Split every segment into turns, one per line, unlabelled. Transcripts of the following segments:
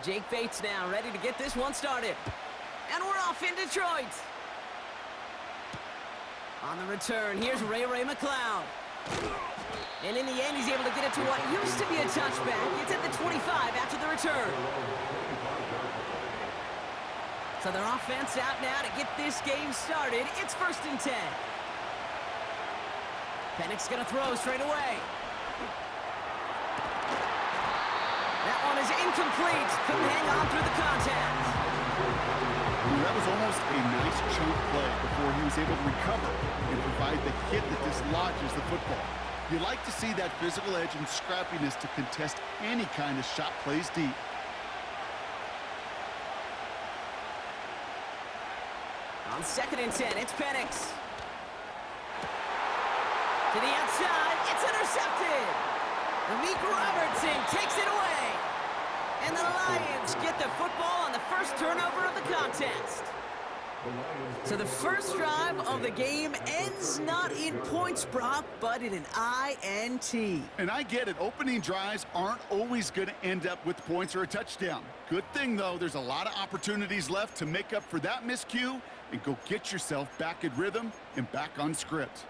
Jake Bates now ready to get this one started. And we're off in Detroit. On the return, here's Ray McCloud. And in the end, he's able to get it to what used to be a touchback. It's at the 25 after the return. So their offense out now to get this game started. It's 1st and 10. Penix gonna throw straight away. That one is incomplete. Couldn't hang on through the contact.
That was almost a nice chunk play before he was able to recover and provide the hit that dislodges the football. You like to see that physical edge and scrappiness to contest any kind of shot plays deep.
On 2nd and 10, it's Penix. To the outside, it's intercepted. Amik Robertson takes it away. And the Lions get the football on the first turnover of the contest. So the first drive of the game ends not in points, Brock, but in an INT.
And I get it. Opening drives aren't always going to end up with points or a touchdown. Good thing, though, there's a lot of opportunities left to make up for that miscue and go get yourself back in rhythm and back on script.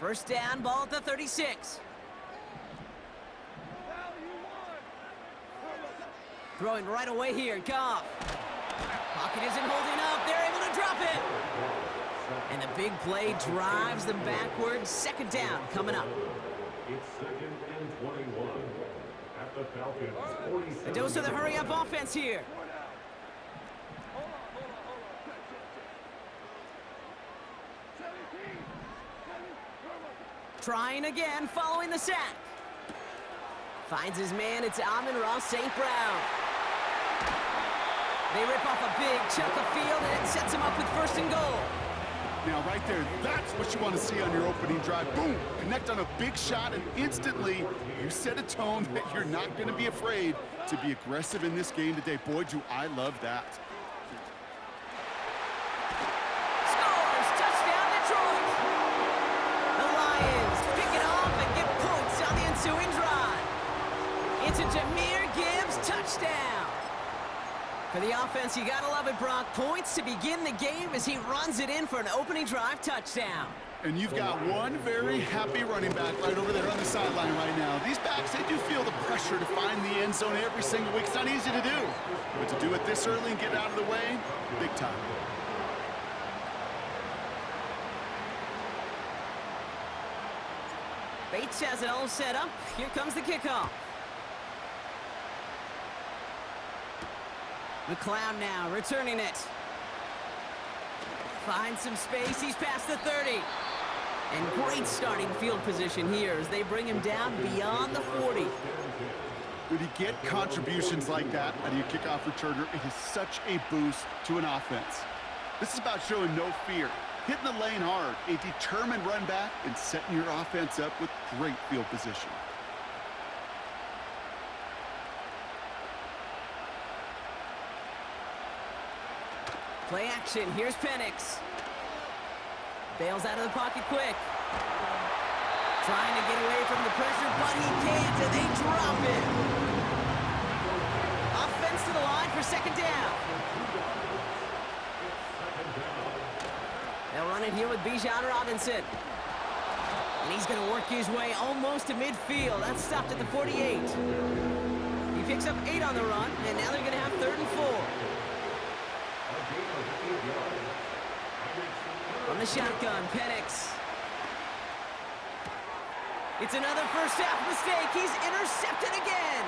First down, ball at the 36. Throwing right away here, Goff. Pocket isn't holding up. They're able to drop it. And the big play drives them backwards. 2nd down coming up.
It's 2nd and 21 at the Falcons.
A dose of the hurry-up offense here. Trying again, following the sack. Finds his man, it's Amon-Ra St. Brown. They rip off a big chunk of field, and it sets him up with 1st and goal.
Now, right there, that's what you want to see on your opening drive. Boom! Connect on a big shot, and instantly you set a tone that you're not going to be afraid to be aggressive in this game today. Boy, do I love that.
Scores! Touchdown, Detroit! The Lions pick it off and get points on the ensuing drive. It's a Jahmyr Gibbs touchdown. For the offense, you gotta love it, Brock. Points to begin the game as he runs it in for an opening drive touchdown.
And you've got one very happy running back right over there on the sideline right now. These backs, they do feel the pressure to find the end zone every single week. It's not easy to do. But to do it this early and get out of the way, big time.
Bates has it all set up. Here comes the kickoff. McCloud now returning it. Finds some space. He's past the 30. And great starting field position here as they bring him down beyond the 40.
When you get contributions like that out of your kickoff returner, it is such a boost to an offense. This is about showing no fear, hitting the lane hard, a determined run back, and setting your offense up with great field position.
Play action. Here's Penix. Bails out of the pocket quick. Trying to get away from the pressure, but he can't, and they drop it. Offense to the line for 2nd down. They'll run it here with Bijan Robinson. And he's going to work his way almost to midfield. That's stopped at the 48. He picks up 8 on the run, and now they're going to have 3rd and 4. From the shotgun, Penix. It's another first half mistake. He's intercepted again.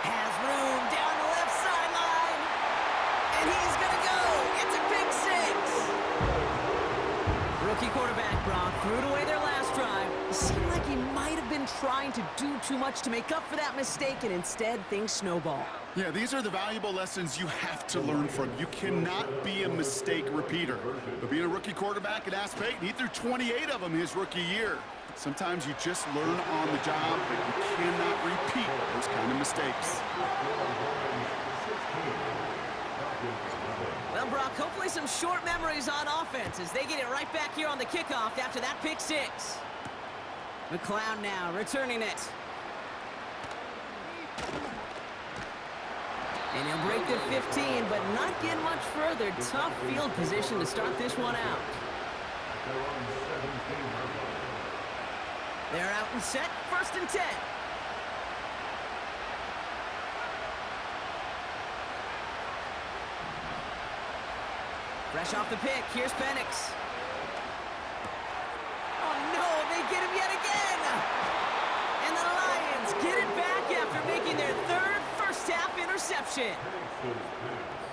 Has room down the left sideline. And he's going to go. It's a big 6. Rookie quarterback, Brock, threw it away their last drive. It seemed like he might have been trying to do too much to make up for that mistake, and instead things snowball.
Yeah, these are the valuable lessons you have to learn from. You cannot be a mistake repeater. But being a rookie quarterback at Ask Peyton, he threw 28 of them his rookie year. Sometimes you just learn on the job, but you cannot repeat those kind of mistakes.
Well, Brock, hopefully some short memories on offense as they get it right back here on the kickoff after that pick six. McLeod now returning it. And he'll break the 15, but not get much further. Tough field position to start this one out. They're out and set, 1st and 10. Fresh off the pick, here's Penix. Oh no, they get him yet again! And the Lions get it back after making their 3rd first-half interception.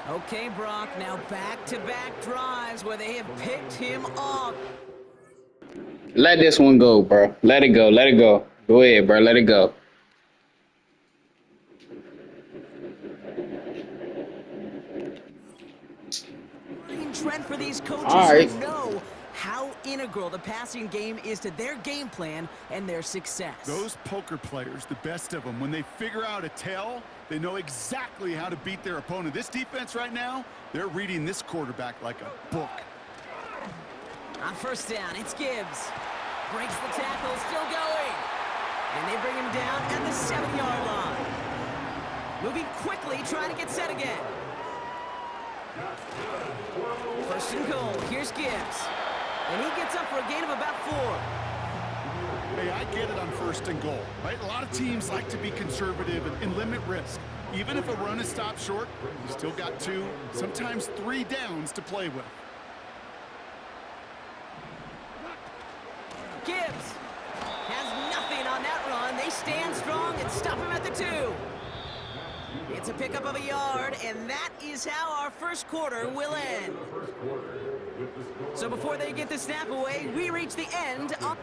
Okay, Brock, now back-to-back drives where they have picked him off.
Let this one go, bro. Let it go. Let it go. Go ahead, bro. Let it go.
Trend for these coaches who know how integral the passing game is to their game plan and their success.
Those poker players, the best of them, when they figure out a tell, they know exactly how to beat their opponent. This defense right now, they're reading this quarterback like a book.
On 1st down, it's Gibbs. Breaks the tackle, still going. And they bring him down at the 7-yard line. Moving quickly, trying to get set again. 1st and goal, here's Gibbs. And he gets up for a gain of about 4.
Hey, I get it on 1st and goal, right? A lot of teams like to be conservative and limit risk. Even if a run is stopped short, you still got 2, sometimes 3 downs to play with.
Gibbs has nothing on that run. They stand strong and stop him at the 2. It's a pickup of a yard, and that is how our 1st quarter will end. So before they get the snap away, we reach the end of...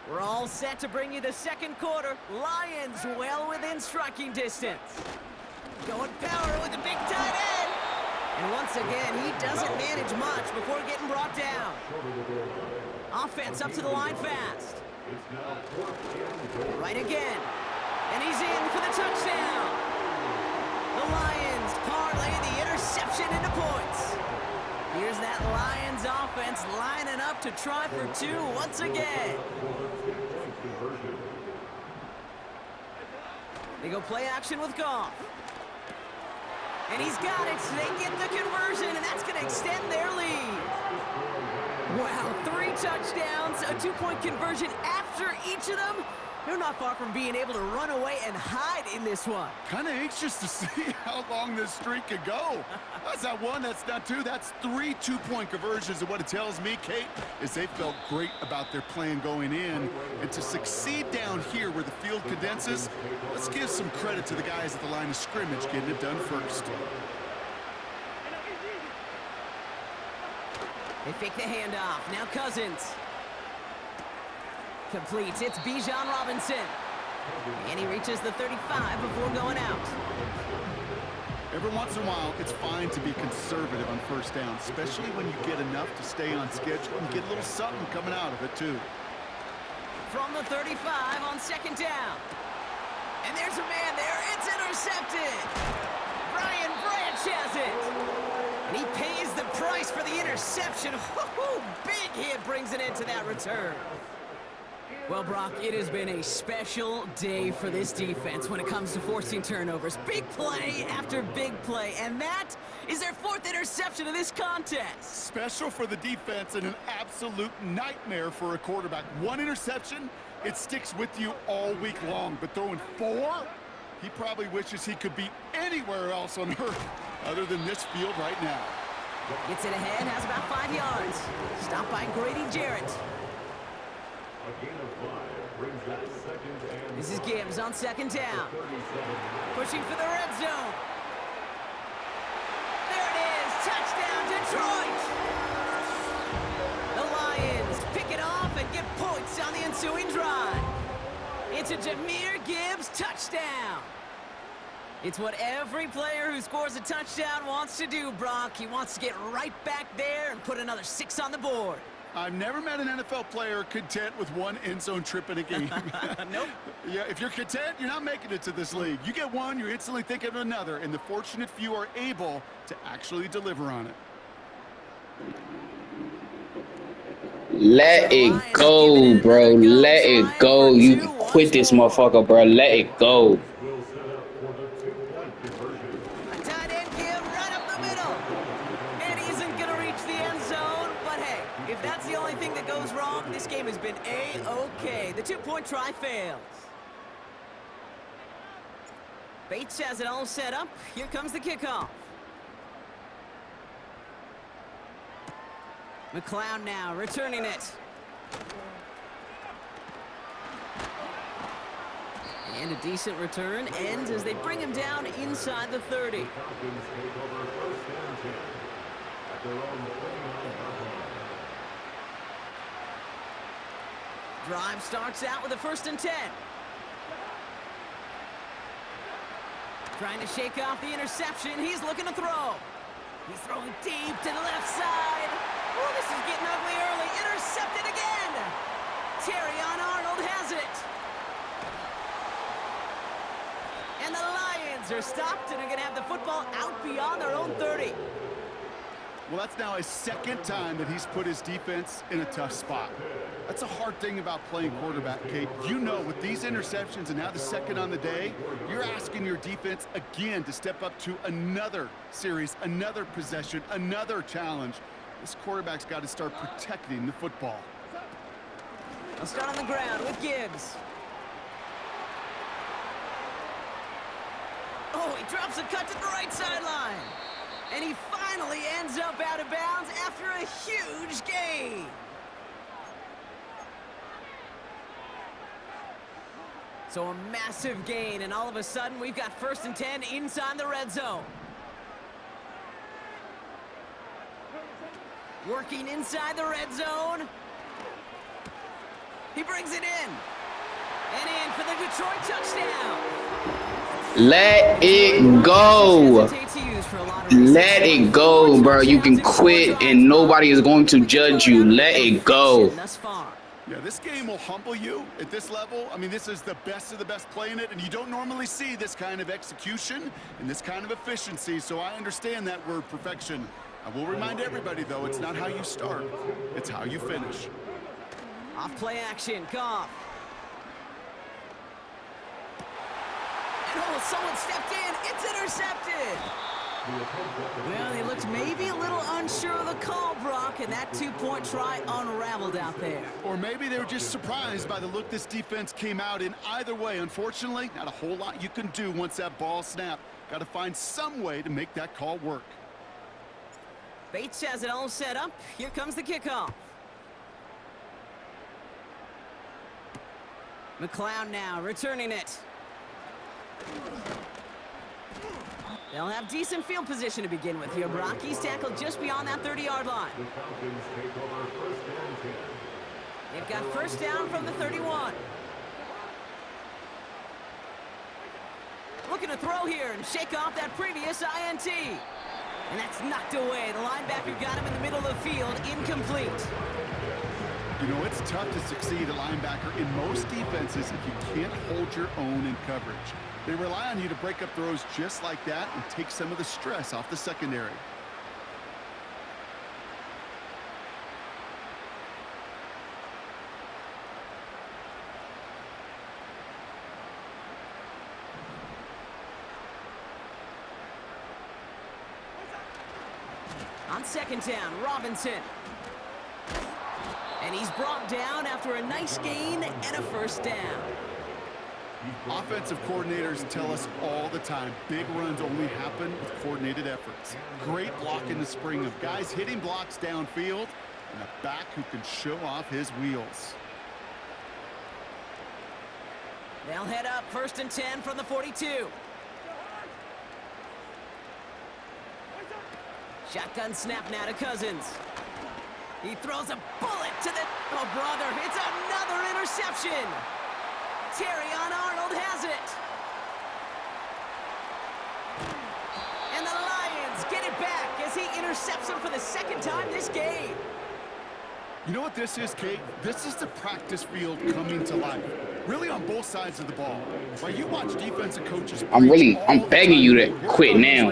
We're all set to bring you the 2nd quarter. Lions well within striking distance. Going power with the big tight end. And once again, he doesn't manage much before getting brought down. Offense up to the line fast. Right again. And he's in for the touchdown. The Lions parlay the interception into points. Here's that Lions offense lining up to try for 2 once again. They go play action with Goff. And he's got it. So they get the conversion, and that's going to extend their lead. Wow, 3 touchdowns, a 2-point conversion after each of them. They're not far from being able to run away and hide in this one.
Kind of anxious to see how long this streak could go. That's not 1, that's not 2, that's 3 2-point conversions. And what it tells me, Kate, is they felt great about their plan going in. And to succeed down here where the field condenses, let's give some credit to the guys at the line of scrimmage getting it done first.
They fake the handoff. Now Cousins. Completes. It's Bijan Robinson. And he reaches the 35 before going out.
Every once in a while, it's fine to be conservative on 1st down, especially when you get enough to stay on schedule and get a little something coming out of it, too.
From the 35 on 2nd down. And there's a man there. It's intercepted. Brian Branch has it. And he pays the price for the interception. Woo-hoo! Big hit brings it into that return. Well, Brock, it has been a special day for this defense when it comes to forcing turnovers. Big play after big play, and that is their 4th interception of this contest.
Special for the defense and an absolute nightmare for a quarterback. 1 interception, it sticks with you all week long, but throwing 4, he probably wishes he could be anywhere else on earth other than this field right now.
Gets it ahead, has about 5 yards. Stopped by Grady Jarrett. This is Gibbs on 2nd down. Pushing for the red zone. There it is. Touchdown, Detroit. The Lions pick it off and get points on the ensuing drive. It's a Jahmyr Gibbs touchdown. It's what every player who scores a touchdown wants to do, Brock. He wants to get right back there and put another 6 on the board.
I've never met an NFL player content with one end zone trip in a game.
Nope.
Yeah, if you're content, you're not making it to this league. You get one, you're instantly thinking of another, and the fortunate few are able to actually deliver on it.
Let it go, bro. Let it go. You can quit this motherfucker, bro. Let it go.
Will set up for the two-point conversion.
A tight end give right up the middle. And he isn't going to reach the end zone. But hey, if that's the only thing that goes wrong, this game has been A-okay. The two-point try fails. Bates has it all set up. Here comes the kickoff. McLeod now returning it. And a decent return ends as they bring him down inside the 30.
Falcons take over first and 10 at their own 39-yard line.
Drive starts out with a 1st and 10. Trying to shake off the interception. He's looking to throw. He's throwing deep to the left side. Oh, this is getting ugly early. Intercepted again. Terrion Arnold has it. And the Lions are stopped and are going to have the football out beyond their own 30.
Well, that's now his second time that he's put his defense in a tough spot. That's a hard thing about playing quarterback, Kate. You know, with these interceptions and now the second on the day, you're asking your defense again to step up to another series, another possession, another challenge. This quarterback's got to start protecting the football.
They'll start on the ground with Gibbs. Oh, he drops a cut to the right sideline. And he finally ends up out of bounds after a huge gain. So a massive gain, and all of a sudden we've got 1st and 10 inside the red zone. Working inside the red zone. He brings it in. And in for the Detroit touchdown.
Let it go. Let it go, bro. You can quit and nobody is going to judge you. Let it go.
Yeah, this game will humble you at this level. I mean, this is the best of the best playing it, and you don't normally see this kind of execution and this kind of efficiency, so I understand that word perfection. I will remind everybody, though, it's not how you start, it's how you finish.
Off play action, Goff. And oh, someone stepped in. It's intercepted. Well, he looked maybe a little unsure of the call, Brock, and that two-point try unraveled out there.
Or maybe they were just surprised by the look this defense came out in. Either way, unfortunately, not a whole lot you can do once that ball snapped. Got to find some way to make that call work.
Bates has it all set up. Here comes the kickoff. McLeod now returning it. They'll have decent field position to begin with here, Brock. He's tackled just beyond that 30-yard line.
The Falcons take over first and 10.
They've got 1st down from the 31. Looking to throw here and shake off that previous INT. And that's knocked away. The linebacker got him in the middle of the field, incomplete.
You know, it's tough to succeed at linebacker in most defenses if you can't hold your own in coverage. They rely on you to break up throws just like that and take some of the stress off the secondary.
On 2nd down, Robinson. And he's brought down after a nice gain and a 1st down.
Offensive coordinators tell us all the time, big runs only happen with coordinated efforts. Great block in the spring of guys hitting blocks downfield and a back who can show off his wheels.
They'll head up 1st and 10 from the 42. Shotgun snap now to Cousins. He throws a bullet to the... Oh, brother, it's another interception. Terrion Arnold has it. And the Lions get it back as he intercepts him for the 2nd time this game.
You know what this is, Kate? This is the practice field coming to life. Really on both sides of the ball. Right? You watch defensive coaches.
I'm begging you to quit now.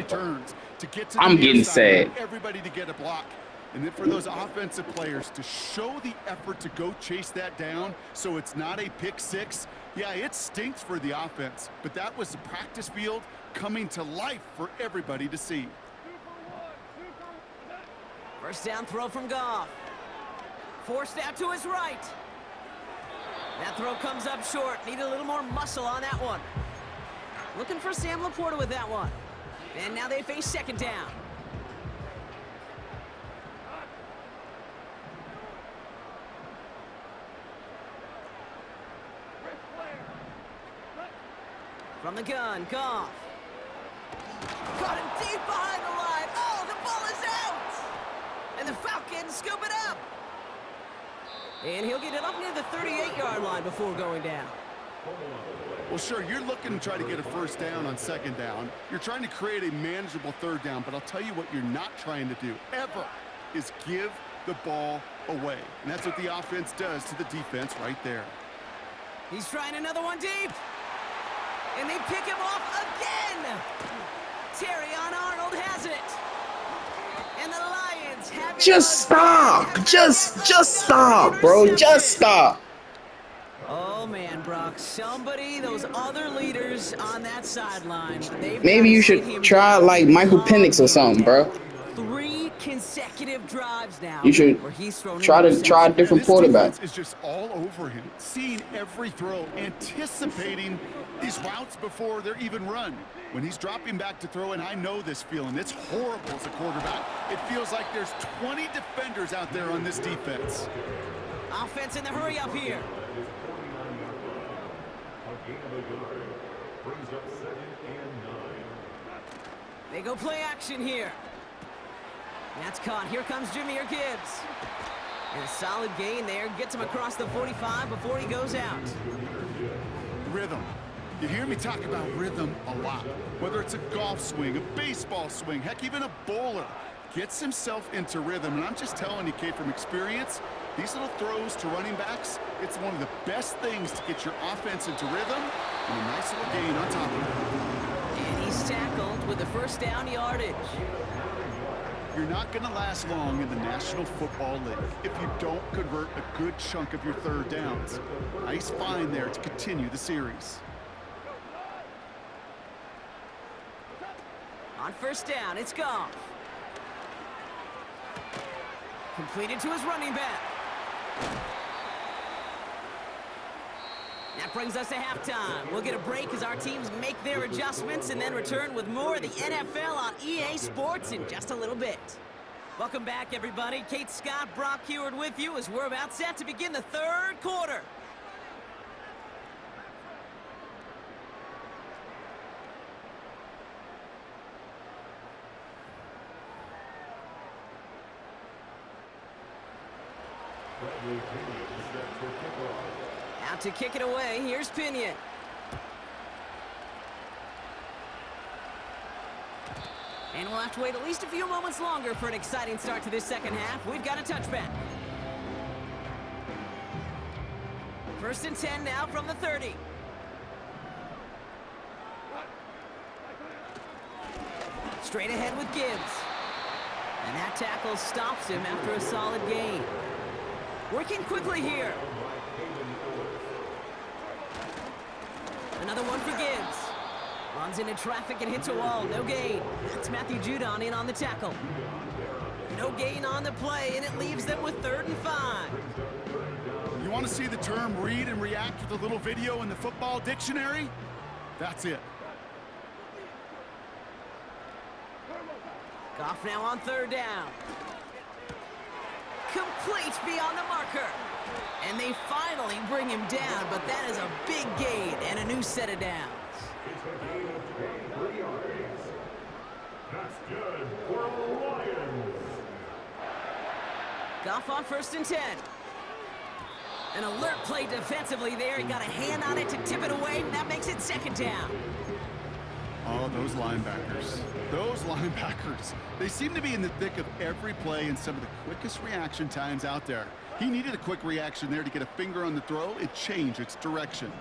I'm getting sad.
Everybody to get a block. And then for those offensive players to show the effort to go chase that down so it's not a pick six. Yeah, it stinks for the offense, but that was the practice field coming to life for everybody to see.
First down throw from Goff. Forced out to his right. That throw comes up short. Need a little more muscle on that one. Looking for Sam Laporta with that one. And now they face second down. From the gun, Goff. Caught him deep behind the line. Oh, the ball is out! And the Falcons scoop it up. And he'll get it up near the 38-yard line before going down.
Well, sure, you're looking to try to get a first down on second down. You're trying to create a manageable third down, but I'll tell you what you're not trying to do, ever, is give the ball away. And that's what the offense does to the defense right there.
He's trying another one deep. And they pick him off again. Terrion Arnold has it. And the Lions have it.
Just stop. Just stop, bro. Just stop.
Oh, man, Brock. Somebody, those other leaders on that sideline.
Maybe you should try like Michael Penix or something, bro.
3 consecutive drives now.
You should try a different quarterback.
Is just all over him, seeing every throw, anticipating these routes before they're even run. When he's dropping back to throw, and I know this feeling, it's horrible as a quarterback. It feels like there's 20 defenders out there on this defense.
Offense in the hurry up here. They go play action here. That's caught. Here comes Jahmyr Gibbs. And a solid gain there. Gets him across the 45 before he goes out.
Rhythm. You hear me talk about rhythm a lot. Whether it's a golf swing, a baseball swing, heck, even a bowler gets himself into rhythm. And I'm just telling you, Kate, from experience, these little throws to running backs, it's one of the best things to get your offense into rhythm and a nice little gain on top of it.
And he's tackled with the first down yardage.
You're not going to last long in the National Football League if you don't convert a good chunk of your third downs. Nice find there to continue the series.
On first down, it's Goff. Completed to his running back. That brings us to halftime. We'll get a break as our teams make their adjustments and then return with more of the NFL on EA Sports in just a little bit. Welcome back, everybody. Kate Scott, Brock Huard with you as we're about set to begin the third quarter. Out to kick it away, here's Pinion. And we'll have to wait at least a few moments longer for an exciting start to this second half. We've got a touchback. First and 10 now from the 30. Straight ahead with Gibbs. And that tackle stops him after a solid gain. Working quickly here. Another one for Gibbs. Runs into traffic and hits a wall. No gain. That's Matthew Judon in on the tackle. No gain on the play, and it leaves them with 3rd and 5.
You want to see the term read and react with a little video in the football dictionary? That's it.
Goff now on 3rd down. Complete beyond the marker. And they finally bring him down, but that is a big gain and a new set of downs.
It's a gain of 23 yards. That's good for the Lions.
Goff on 1st and 10. An alert play defensively there. He got a hand on it to tip it away, and that makes it 2nd down.
Oh, those linebackers. Those linebackers. They seem to be in the thick of every play and some of the quickest reaction times out there. He needed a quick reaction there to get a finger on the throw and change its direction.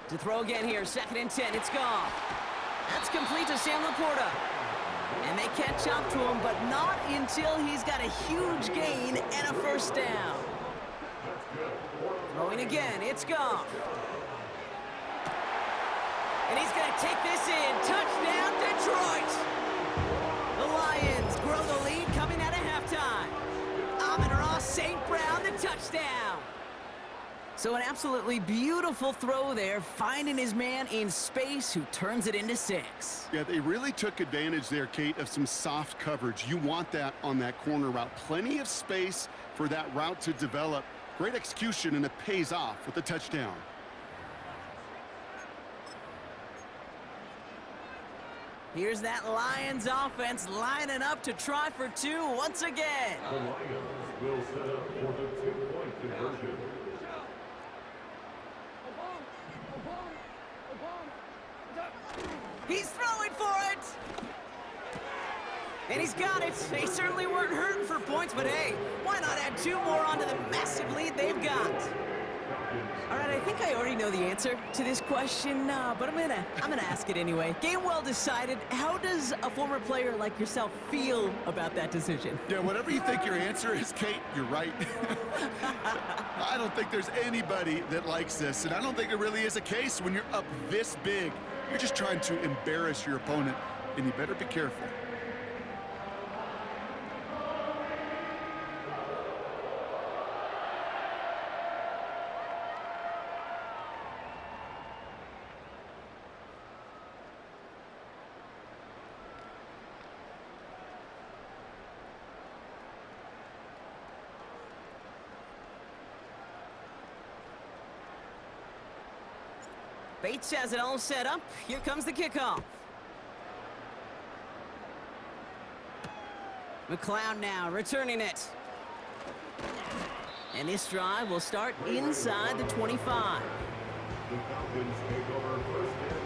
To throw again here, 2nd and 10, it's Goff. That's complete to Sam Laporta. And they catch up to him, but not until he's got a huge gain and a 1st down. Throwing again, it's Goff. And he's going to take this in. Touchdown, Detroit! The Lions grow the lead coming out of halftime. Amon-Ra St. Brown, the touchdown. So an absolutely beautiful throw there, finding his man in space who turns it into 6.
Yeah, they really took advantage there, Kate, of some soft coverage. You want that on that corner route. Plenty of space for that route to develop. Great execution, and it pays off with a touchdown.
Here's that Lions offense lining up to try for 2 once again.
The Lions will set up for the 2-point conversion.
He's throwing for it! And he's got it. They certainly weren't hurting for points, but hey, why not add 2 more onto the massive lead they've got? All right, I think I already know the answer to this question, but I'm gonna ask it anyway. Game well decided. How does a former player like yourself feel about that decision?
Yeah, whatever you think your answer is, Kate, you're right. I don't think there's anybody that likes this, and I don't think it really is a case when you're up this big. You're just trying to embarrass your opponent, and you better be careful.
Bates has it all set up. Here comes the kickoff. McLeod now returning it. And this drive will start inside the 25.
The Falcons take over 1st and